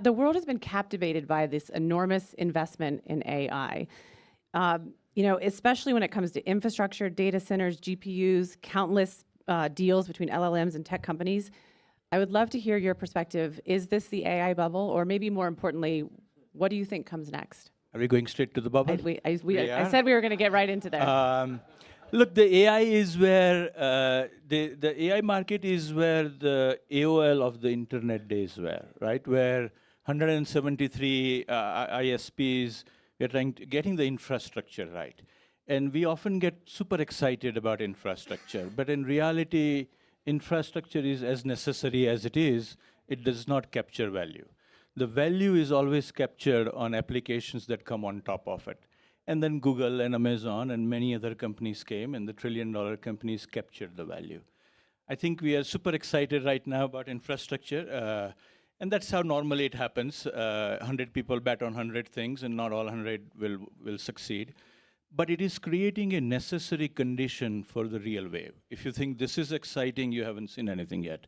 The world has been captivated by this enormous investment in AI. Especially when it comes to infrastructure, data centers, GPUs, countless deals between LLMs and tech companies. I would love to hear your perspective. Is this the AI bubble? Or maybe more importantly, what do you think comes next? Are we going straight to the bubble? I said we were going to get right into there. Look, the AI is where, the AI market is where the AOL of the internet days were, right? Where 173 ISPs, we're getting the infrastructure right. And we often get super excited about infrastructure, but in reality, infrastructure is as necessary as it is. It does not capture value. The value is always captured on applications that come on top of it. And then Google and Amazon and many other companies came, and the trillion-dollar companies captured the value. I think we are super excited right now about infrastructure, and that's how normally it happens. 100 people bet on 100 things, and not all 100 will succeed. But it is creating a necessary condition for the real wave. If you think this is exciting, you haven't seen anything yet.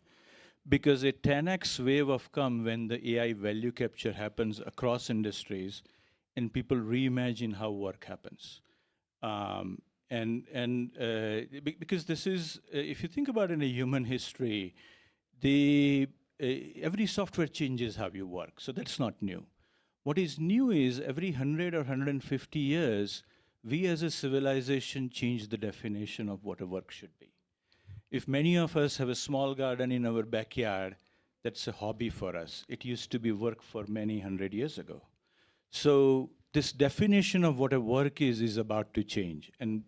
Because a 10x wave of come when the AI value capture happens across industries, and people reimagine how work happens. Because this is, if you think about in a human history, every software changes how you work, so that's not new. What is new is every 100 or 150 years, we as a civilization change the definition of what a work should be. If many of us have a small garden in our backyard, that's a hobby for us. It used to be work for many 100 years ago. So this definition of what a work is about to change. And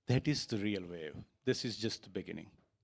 that is the real wave. This is just the beginning.